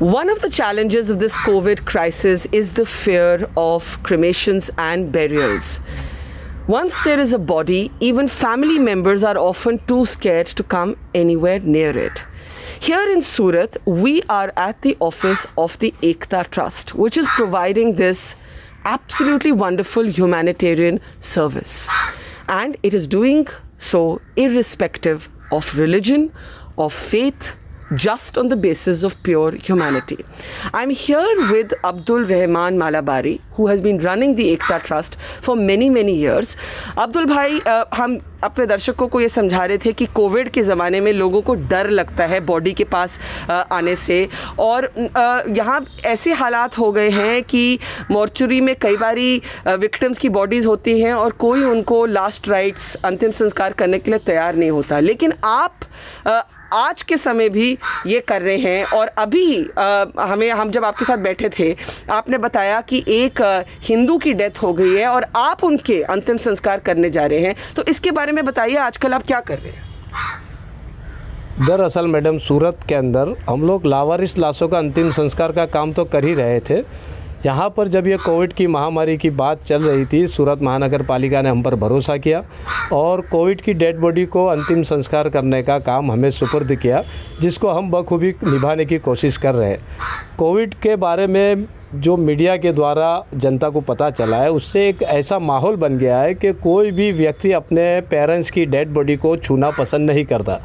One of the challenges of this COVID crisis is the fear of cremations and burials. Once there is a body, even family members are often too scared to come anywhere near it. Here in Surat, we are at the office of the Ekta Trust, which is providing this absolutely wonderful humanitarian service. And it is doing so irrespective of religion, of faith, just on the basis of pure humanity. I'm here with Abdul Rahman Malabari, who has been running the Ekta Trust for many years. Abdul भाई, हम अपने दर्शकों को ये समझा रहे थे कि कोविड के ज़माने में लोगों को डर लगता है बॉडी के पास आने से, और यहाँ ऐसे हालात हो गए हैं कि मॉर्चुरी में कई बारी विक्टिम्स की बॉडीज़ होती हैं और कोई उनको लास्ट राइट्स, अंतिम संस्कार करने के लिए तैयार नहीं होता। लेकिन आप आज के समय भी ये कर रहे हैं, और अभी हम जब आपके साथ बैठे थे आपने बताया कि एक हिंदू की डेथ हो गई है और आप उनके अंतिम संस्कार करने जा रहे हैं। तो इसके बारे में बताइए, आजकल आप क्या कर रहे हैं? दरअसल मैडम, सूरत के अंदर हम लोग लावारिस लाशों का अंतिम संस्कार का काम तो कर ही रहे थे। यहाँ पर जब ये कोविड की महामारी की बात चल रही थी, सूरत महानगर पालिका ने हम पर भरोसा किया और कोविड की डेड बॉडी को अंतिम संस्कार करने का काम हमें सुपुर्द किया, जिसको हम बखूबी निभाने की कोशिश कर रहे हैं। कोविड के बारे में जो मीडिया के द्वारा जनता को पता चला है, उससे एक ऐसा माहौल बन गया है कि कोई भी व्यक्ति अपने पेरेंट्स की डेड बॉडी को छूना पसंद नहीं करता।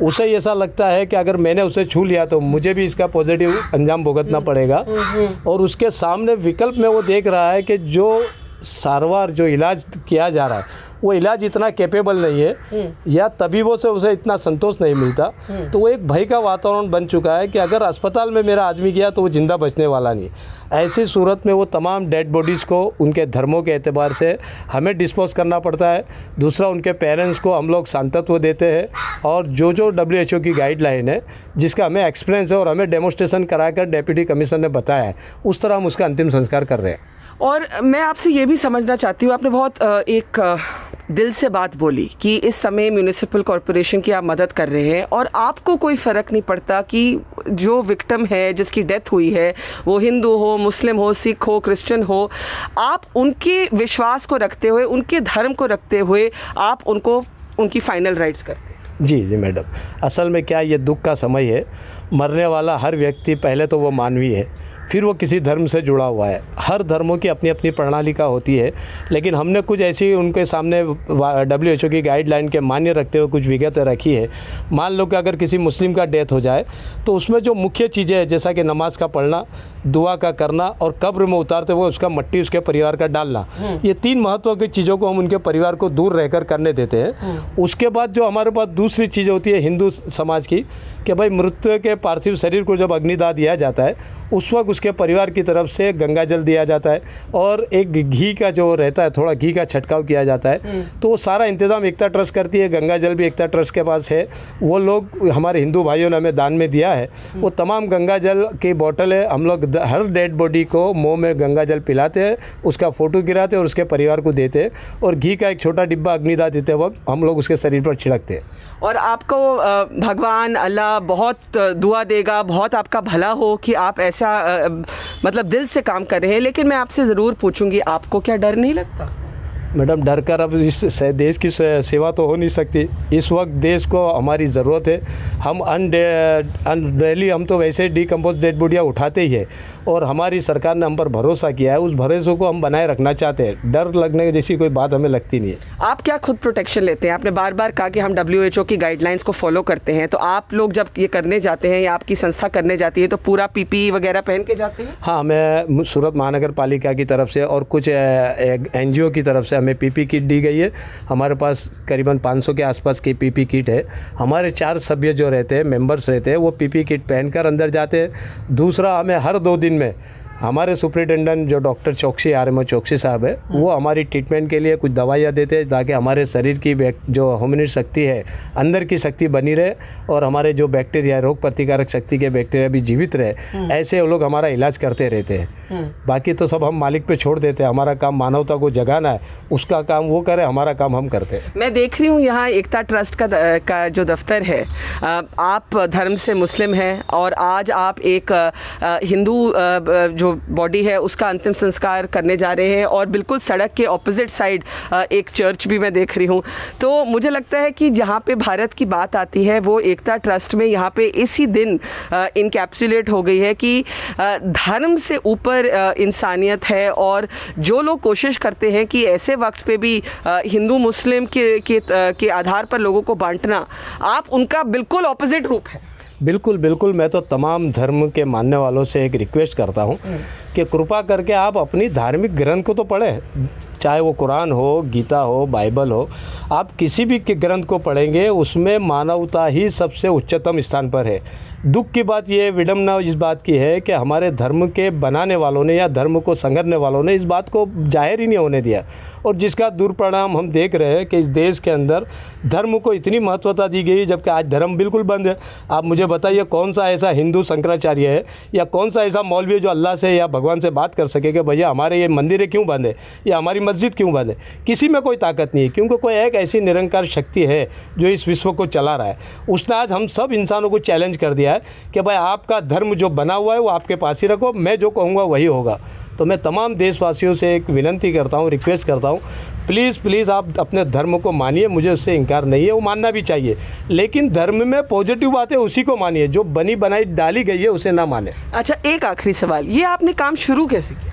उसे ऐसा लगता है कि अगर मैंने उसे छू लिया तो मुझे भी इसका पॉजिटिव अंजाम भुगतना पड़ेगा, और उसके सामने विकल्प में वो देख रहा है कि जो सारवार, जो इलाज किया जा रहा है, वो इलाज इतना कैपेबल नहीं है या तबीबों से उसे इतना संतोष नहीं मिलता। तो वो एक भय का वातावरण बन चुका है कि अगर अस्पताल में मेरा आदमी गया तो वो ज़िंदा बचने वाला नहीं। ऐसी सूरत में वो तमाम डेड बॉडीज़ को उनके धर्मों के एतबार से हमें डिस्पोज करना पड़ता है। दूसरा, उनके पेरेंट्स को हम लोग सांत्वना देते हैं, और जो WHO की गाइडलाइन है, जिसका हमें एक्सपीरियंस है और हमें डेमोस्ट्रेशन कराकर डेप्यूटी कमिश्नर ने बताया है, उस तरह हम उसका अंतिम संस्कार कर रहे हैं। और मैं आपसे ये भी समझना चाहती हूँ, आपने बहुत एक दिल से बात बोली कि इस समय म्यूनिसिपल कॉरपोरेशन की आप मदद कर रहे हैं और आपको कोई फ़र्क नहीं पड़ता कि जो विक्टिम है, जिसकी डेथ हुई है, वो हिंदू हो, मुस्लिम हो, सिख हो, क्रिश्चियन हो, आप उनके विश्वास को रखते हुए, उनके धर्म को रखते हुए आप उनको उनकी फ़ाइनल राइट्स करते हैं। जी मैडम, असल में क्या, ये दुख का समय है। मरने वाला हर व्यक्ति पहले तो वो मानवीय है, फिर वो किसी धर्म से जुड़ा हुआ है। हर धर्मों की अपनी अपनी प्रणालिका होती है, लेकिन हमने कुछ ऐसी उनके सामने WHO की गाइडलाइन के मान्य रखते हुए कुछ विगतें रखी है। मान लो कि अगर किसी मुस्लिम का डेथ हो जाए तो उसमें जो मुख्य चीज़ें हैं, जैसा कि नमाज का पढ़ना, दुआ का करना और कब्र में उतारते हुए उसका मट्टी उसके परिवार का डालना, ये 3 महत्व की चीज़ों को हम उनके परिवार को दूर रहकर करने देते हैं। उसके बाद जो हमारे पास दूसरी चीज़ होती है हिंदू समाज की, कि भाई मृत्यु के पार्थिव शरीर को जब अग्निदाह दिया जाता है, उस वक्त उसके परिवार की तरफ से गंगा जल दिया जाता है और एक घी का जो रहता है, थोड़ा घी का छंटकाव किया जाता है। तो वो सारा इंतज़ाम एकता ट्रस्ट करती है। गंगा जल भी एकता ट्रस्ट के पास है। वो लोग, हमारे हिंदू भाइयों ने हमें दान में दिया है। वो तमाम गंगा जल की बोतल है, हम लोग हर डेड बॉडी को मुँह में गंगा जल पिलाते हैं, उसका फ़ोटो गिराते हैं और उसके परिवार को देते हैं, और घी का एक छोटा डिब्बा अग्निदाह देते वक्त हम लोग उसके शरीर पर छिड़कते हैं। और आपको भगवान अल्लाह बहुत दुआ देगा, बहुत आपका भला हो कि आप ऐसा मतलब दिल से काम कर रहे हैं। लेकिन मैं आपसे ज़रूर पूछूंगी, आपको क्या डर नहीं लगता? मैडम, डर कर अब इस देश की सेवा तो हो नहीं सकती। इस वक्त देश को हमारी ज़रूरत है। हम डेली हम तो वैसे डिकम्पोज डेड बॉडियाँ उठाते ही है, और हमारी सरकार ने हम पर भरोसा किया है। उस भरोसे को हम बनाए रखना चाहते हैं। डर लगने जैसी कोई बात हमें लगती नहीं है। आप क्या खुद प्रोटेक्शन लेते हैं? आपने बार बार कहा कि हम WHO की गाइडलाइंस को फॉलो करते हैं, तो आप लोग जब ये करने जाते हैं या आपकी संस्था करने जाती है तो पूरा PPE वगैरह पहन के जाते हैं? हाँ, हमें सूरत महानगर पालिका की तरफ से और कुछ NGO की तरफ से हमें PP किट दी गई है। हमारे पास करीबन 500 के आसपास की PP किट है। हमारे 4 सभ्य जो रहते हैं, मेंबर्स रहते हैं, वो PP किट पहनकर अंदर जाते हैं। दूसरा, हमें हर 2 दिन में हमारे सुपरिटेंडेंट जो डॉक्टर चौकसी आरएमओ चौकसी साहब है, वो हमारी ट्रीटमेंट के लिए कुछ दवाइयाँ देते हैं ताकि हमारे शरीर की जो ह्यूमन शक्ति है, अंदर की शक्ति बनी रहे और हमारे जो बैक्टीरिया, रोग प्रतिकारक शक्ति के बैक्टीरिया भी जीवित रहे। ऐसे वो लोग हमारा इलाज करते रहते हैं। बाकी तो सब हम मालिक पे छोड़ देते हैं। हमारा काम मानवता को जगाना है, उसका काम वो करे, हमारा काम हम करते हैं। मैं देख रही हूँ यहाँ एकता ट्रस्ट का जो दफ्तर है, आप धर्म से मुस्लिम हैं और आज आप एक हिंदू जो बॉडी है उसका अंतिम संस्कार करने जा रहे हैं और बिल्कुल सड़क के ऑपोजिट साइड एक चर्च भी मैं देख रही हूँ। तो मुझे लगता है कि जहाँ पे भारत की बात आती है वो एकता ट्रस्ट में यहाँ पे इसी दिन इनकैप्सुलेट हो गई है कि धर्म से ऊपर इंसानियत है और जो लोग कोशिश करते हैं कि ऐसे वक्त पे भी हिंदू मुस्लिम के आधार पर लोगों को बांटना, आप उनका बिल्कुल ऑपोजिट रूप है। बिल्कुल बिल्कुल। मैं तो तमाम धर्म के मानने वालों से एक रिक्वेस्ट करता हूँ कि कृपा करके आप अपनी धार्मिक ग्रंथ को तो पढ़ें, चाहे वो कुरान हो, गीता हो, बाइबल हो। आप किसी भी ग्रंथ को पढ़ेंगे उसमें मानवता ही सबसे उच्चतम स्थान पर है। दुख की बात ये, विडम्बना इस बात की है कि हमारे धर्म के बनाने वालों ने या धर्म को संगरने वालों ने इस बात को जाहिर ही नहीं होने दिया और जिसका दुष्परिणाम हम देख रहे हैं कि इस देश के अंदर धर्म को इतनी महत्वता दी गई जबकि आज धर्म बिल्कुल बंद है। आप मुझे बताइए कौन सा ऐसा हिंदू शंकराचार्य है या कौन सा ऐसा मौलवी है जो अल्लाह से या भगवान से बात कर सके कि भैया हमारे ये मंदिरें क्यों बंद है या हमारी मस्जिद क्यों बंद है। किसी में कोई ताकत नहीं है, क्योंकि कोई एक ऐसी निरंकार शक्ति है जो इस विश्व को चला रहा है। उसने आज हम सब इंसानों को चैलेंज कर दिया कि भाई आपका धर्म जो बना हुआ है वो आपके पास ही रखो, मैं जो कहूँगा वही होगा। तो मैं तमाम देशवासियों से एक विनती करता हूँ, रिक्वेस्ट करता हूँ, प्लीज़ आप अपने धर्म को मानिए। मुझे उससे इनकार नहीं है, वो मानना भी चाहिए, लेकिन धर्म में पॉजिटिव बातें उसी को मानिए, जो बनी बनाई डाली गई है उसे ना माने। अच्छा, एक आखिरी सवाल, ये आपने काम शुरू कैसे किया?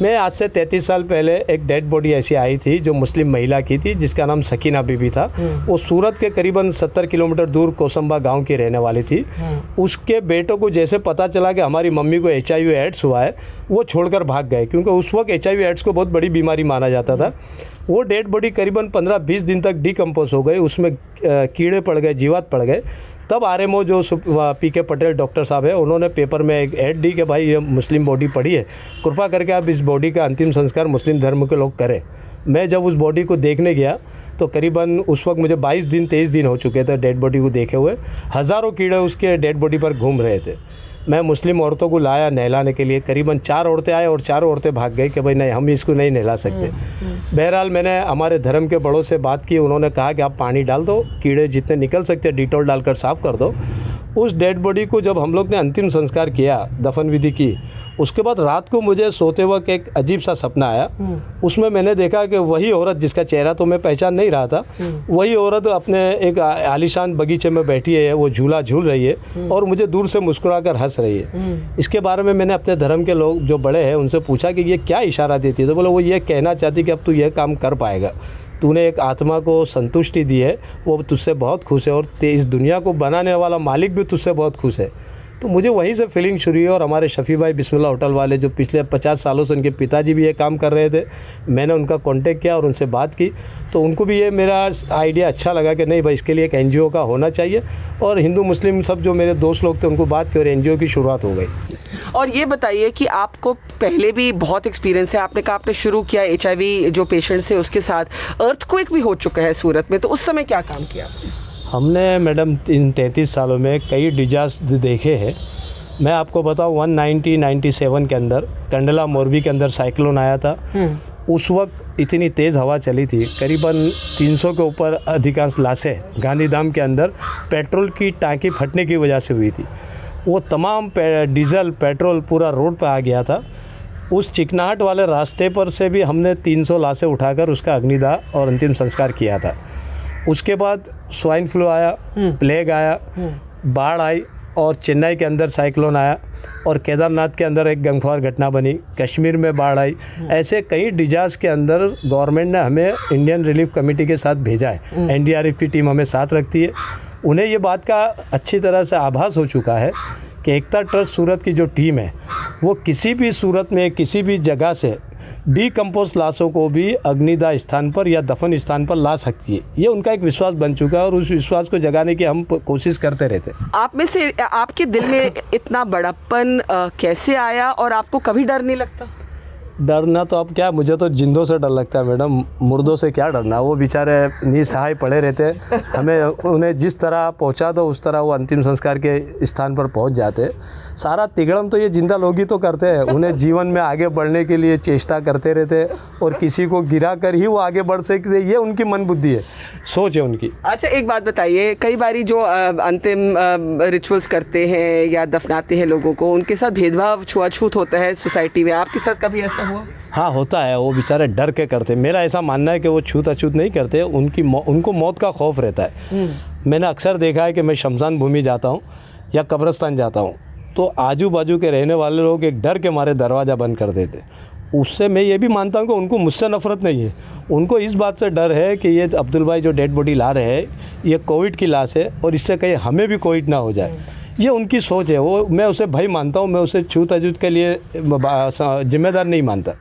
मैं आज से 33 साल पहले एक डेड बॉडी ऐसी आई थी जो मुस्लिम महिला की थी, जिसका नाम सकीना बीबी था। वो सूरत के करीबन 70 किलोमीटर दूर कोसंबा गांव की रहने वाली थी। उसके बेटों को जैसे पता चला कि हमारी मम्मी को HIV एड्स हुआ है, वो छोड़कर भाग गए, क्योंकि उस वक्त HIV एड्स को बहुत बड़ी बीमारी माना जाता था। वो डेड बॉडी करीबन 15-20 दिन तक डिकम्पोज हो गई, उसमें कीड़े पड़ गए, जीवात पड़ गए। तब आरएमओ जो PK पटेल डॉक्टर साहब है, उन्होंने पेपर में एक ऐड दी कि भाई ये मुस्लिम बॉडी पड़ी है, कृपा करके आप इस बॉडी का अंतिम संस्कार मुस्लिम धर्म के लोग करें। मैं जब उस बॉडी को देखने गया तो करीबन उस वक्त मुझे 23 दिन हो चुके थे डेड बॉडी को देखे हुए। हज़ारों कीड़े उसके डेड बॉडी पर घूम रहे थे। मैं मुस्लिम औरतों को लाया नहलाने के लिए, करीबन 4 औरतें आए और चारों औरतें भाग गई कि भाई नहीं, हम इसको नहीं नहला सकते। बहरहाल मैंने हमारे धर्म के बड़ों से बात की, उन्होंने कहा कि आप पानी डाल दो, कीड़े जितने निकल सकते हैं डिटॉल डालकर साफ़ कर दो। उस डेड बॉडी को जब हम लोग ने अंतिम संस्कार किया, दफन विधि की, उसके बाद रात को मुझे सोते वक्त एक अजीब सा सपना आया। उसमें मैंने देखा कि वही औरत जिसका चेहरा तो मैं पहचान नहीं रहा था, वही औरत अपने एक आलीशान बगीचे में बैठी है, वो झूला झूल रही है और मुझे दूर से मुस्कुराकर हंस रही है। इसके बारे में मैंने अपने धर्म के लोग जो बड़े हैं उनसे पूछा कि ये क्या इशारा देती है, तो बोले वो ये कहना चाहती कि अब तू ये काम कर पाएगा, तूने एक आत्मा को संतुष्टि दी है, वो तुझसे बहुत खुश है और इस दुनिया को बनाने वाला मालिक भी तुझसे बहुत खुश है। तो मुझे वहीं से फीलिंग शुरू हुई। और हमारे शफ़ी भाई बिस्मिल्लाह होटल वाले जो पिछले 50 सालों से उनके पिताजी भी ये काम कर रहे थे, मैंने उनका कांटेक्ट किया और उनसे बात की, तो उनको भी ये मेरा आइडिया अच्छा लगा कि नहीं भाई इसके लिए एक NGO का होना चाहिए। और हिंदू मुस्लिम सब जो मेरे दोस्त लोग थे उनको बात की और NGO की शुरुआत हो गई। और ये बताइए कि आपको पहले भी बहुत एक्सपीरियंस है, आपने कहा आपने शुरू किया HIV जो पेशेंट्स थे उसके साथ, अर्थक्वेक भी हो चुका है सूरत में, तो उस समय क्या काम किया? हमने मैडम इन 33 सालों में कई डिजास्टर देखे हैं। मैं आपको बताऊं 1997 के अंदर कंडला मोरबी के अंदर साइक्लोन आया था। उस वक्त इतनी तेज़ हवा चली थी, करीबन 300 के ऊपर अधिकांश लाशें गांधीधाम के अंदर पेट्रोल की टांकी फटने की वजह से हुई थी। वो तमाम डीजल पेट्रोल पूरा रोड पर आ गया था। उस चिकनाहट वाले रास्ते पर से भी हमने 300 लाशें उठाकर उसका अग्निदाह और अंतिम संस्कार किया था। उसके बाद स्वाइन फ्लू आया, प्लेग आया, बाढ़ आई और चेन्नई के अंदर साइक्लोन आया और केदारनाथ के अंदर एक गमख्वार घटना बनी, कश्मीर में बाढ़ आई। ऐसे कई डिजास्टर के अंदर गवर्नमेंट ने हमें इंडियन रिलीफ कमेटी के साथ भेजा है। NDRF की टीम हमें साथ रखती है। उन्हें ये बात का अच्छी तरह से आभास हो चुका है कि एकता ट्रस्ट सूरत की जो टीम है वो किसी भी सूरत में किसी भी जगह से डीकम्पोज लाशों को भी अग्निदाह स्थान पर या दफन स्थान पर ला सकती है। ये उनका एक विश्वास बन चुका है और उस विश्वास को जगाने की हम कोशिश करते रहते हैं। आप में से आपके दिल में इतना बड़प्पन कैसे आया और आपको कभी डर नहीं लगता? डरना तो अब क्या, मुझे तो जिंदों से डर लगता है मैडम, मुर्दों से क्या डरना। वो बेचारे निसहाय पड़े रहते, हमें उन्हें जिस तरह पहुंचा दो उस तरह वो अंतिम संस्कार के स्थान पर पहुंच जाते। सारा तिगड़म तो ये जिंदा लोग ही तो करते हैं, उन्हें जीवन में आगे बढ़ने के लिए चेष्टा करते रहते और किसी को गिरा कर ही वो आगे बढ़ सकते। ये उनकी मन बुद्धि है, सोच है उनकी। अच्छा एक बात बताइए, कई बारी जो अंतिम रिचुअल्स करते हैं या दफनाते हैं लोगों को, उनके साथ भेदभाव छुआछूत होता है सोसाइटी में, आपके साथ कभी ऐसा हुआ? हाँ होता है, वो बेचारे डर के करते। मेरा ऐसा मानना है कि वो छूत अछूत नहीं करते, उनको मौत का खौफ रहता है। मैंने अक्सर देखा है कि मैं शमशान भूमि जाता हूँ या कब्रिस्तान जाता हूँ तो आजू बाजू के रहने वाले लोग एक डर के मारे दरवाज़ा बंद कर देते। उससे मैं ये भी मानता हूँ कि उनको मुझसे नफरत नहीं है, उनको इस बात से डर है कि ये अब्दुल भाई जो डेड बॉडी ला रहे हैं ये कोविड की लाश है और इससे कहीं हमें भी कोविड ना हो जाए। ये उनकी सोच है, वो मैं उसे भय मानता हूँ, मैं उसे छूत अछूत के लिए जिम्मेदार नहीं मानता।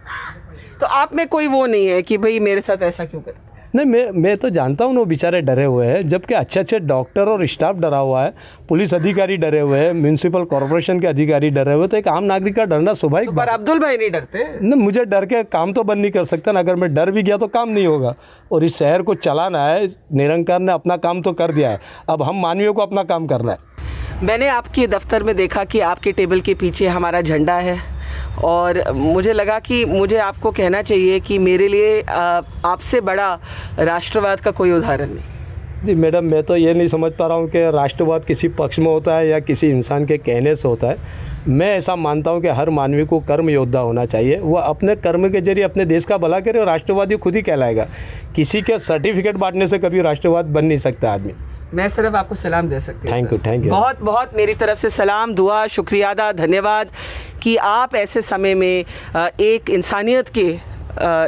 तो आप में कोई वो नहीं है कि भाई मेरे साथ ऐसा क्यों कर? नहीं, मैं तो जानता हूँ वो बेचारे डरे हुए हैं, जबकि अच्छे अच्छे डॉक्टर और स्टाफ डरा हुआ है, पुलिस अधिकारी डरे हुए हैं, म्यूनसिपल कॉर्पोरेशन के अधिकारी डरे हुए, तो एक आम नागरिक का डरना स्वाभाविक। तो पर अब्दुल भाई नहीं डरते? नहीं, मुझे डर के काम तो बंद नहीं कर सकता ना, अगर मैं डर भी गया तो काम नहीं होगा। और इस शहर को चलाना है, निरंकार ने अपना काम तो कर दिया है, अब हम मानवीयों को अपना काम करना है। मैंने आपके दफ्तर में देखा कि आपके टेबल के पीछे हमारा झंडा है और मुझे लगा कि मुझे आपको कहना चाहिए कि मेरे लिए आपसे बड़ा राष्ट्रवाद का कोई उदाहरण नहीं। जी मैडम, मैं तो ये नहीं समझ पा रहा हूँ कि राष्ट्रवाद किसी पक्ष में होता है या किसी इंसान के कहने से होता है। मैं ऐसा मानता हूँ कि हर मानवी को कर्म योद्धा होना चाहिए, वह अपने कर्म के जरिए अपने देश का भला करे और राष्ट्रवादी खुद ही कहलाएगा। किसी के सर्टिफिकेट बांटने से कभी राष्ट्रवाद बन नहीं सकता आदमी। मैं सिर्फ आपको सलाम दे सकती हूँ। Thank you. बहुत बहुत मेरी तरफ से सलाम, दुआ, शुक्रिया अदा, धन्यवाद कि आप ऐसे समय में एक इंसानियत के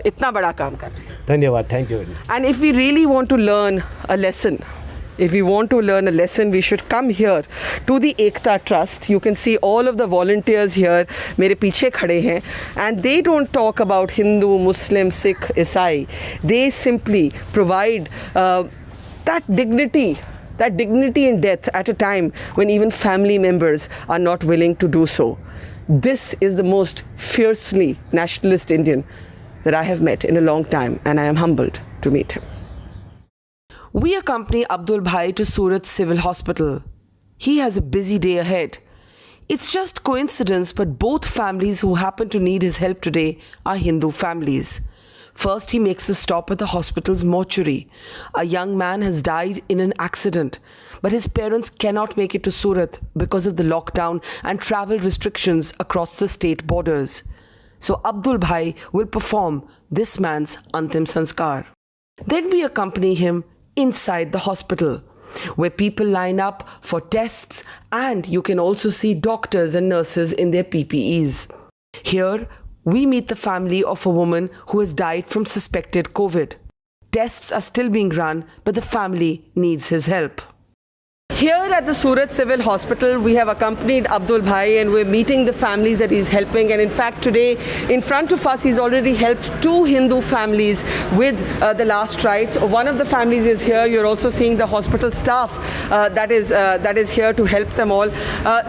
इतना बड़ा काम कर रहे हैं। धन्यवाद, thank you. And if we really want to learn a lesson, if we want to learn a lesson, we should come here to the Ekta Trust. You can see all of the volunteers here, मेरे पीछे खड़े हैं, and they don't talk about Hindu, Muslim, Sikh, Isai. They simply provide that dignity in death at a time when even family members are not willing to do so. This is the most fiercely nationalist Indian that I have met in a long time, and I am humbled to meet him. We accompany Abdul Bhai to Surat Civil Hospital. He has a busy day ahead. It's just coincidence, but both families who happen to need his help today are Hindu families. First, he makes a stop at the hospital's mortuary. A young man has died in an accident, but his parents cannot make it to Surat because of the lockdown and travel restrictions across the state borders. So Abdul Bhai will perform this man's Antim Sanskar. Then we accompany him inside the hospital, where people line up for tests, and you can also see doctors and nurses in their PPEs. Here, we meet the family of a woman who has died from suspected COVID. Tests are still being run, but the family needs his help. Here at the Surat Civil Hospital, we have accompanied Abdul Bhai and we're meeting the families that he's helping. And in fact, today, in front of us, he's already helped 2 Hindu families with the last rites. One of the families is here. You're also seeing the hospital staff that is here to help them all.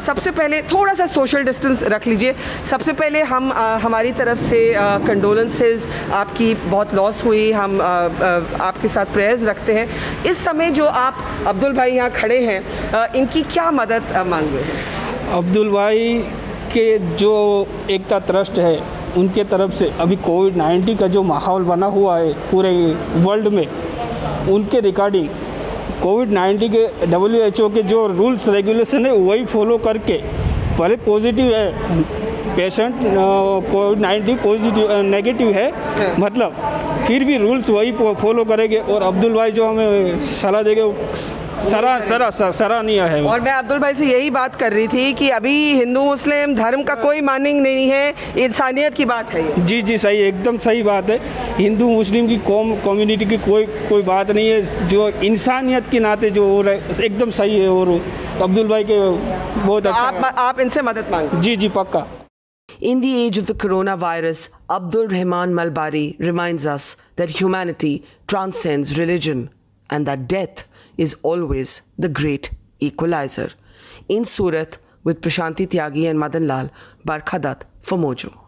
सबसे पहले थोड़ा सा social distance रख लीजिए. सबसे पहले हम हमारी तरफ से condolences, आपकी बहुत loss हुई, हम आपके साथ prayers रखते हैं. इस समय जो आप अब्दुल भाई यहाँ खड़े हैं, इनकी क्या मदद मांग रहे हैं? अब्दुल भाई के जो एकता ट्रस्ट है उनके तरफ से अभी कोविड-19 का जो माहौल बना हुआ है पूरे वर्ल्ड में, उनके रिगार्डिंग कोविड-19 के WHO के जो रूल्स रेगुलेशन है वही फॉलो करके, भले पॉजिटिव है पेशेंट, कोविड-19 पॉजिटिव नेगेटिव है, मतलब फिर भी रूल्स वही फॉलो करेंगे। और अब्दुल भाई जो हमें सलाह देंगे सराहनीय है। और मैं अब्दुल भाई से यही बात कर रही थी कि अभी हिंदू मुस्लिम धर्म का कोई मानिंग नहीं है, इंसानियत की बात है ये। जी सही, एकदम सही बात है। हिंदू मुस्लिम की कम्युनिटी की कोई बात नहीं है, जो इंसानियत के नाते जो हो रहा है एकदम सही है। और अब्दुल भाई के बहुत अच्छा आप इनसे मदद मांगे? जी पक्का। In the age of the coronavirus, Abdul Rahman Malbari reminds us that humanity transcends religion and that death is always the great equalizer. In Surat, with Prashanti Tyagi and Madan Lal, Barkha Dutt for Mojo.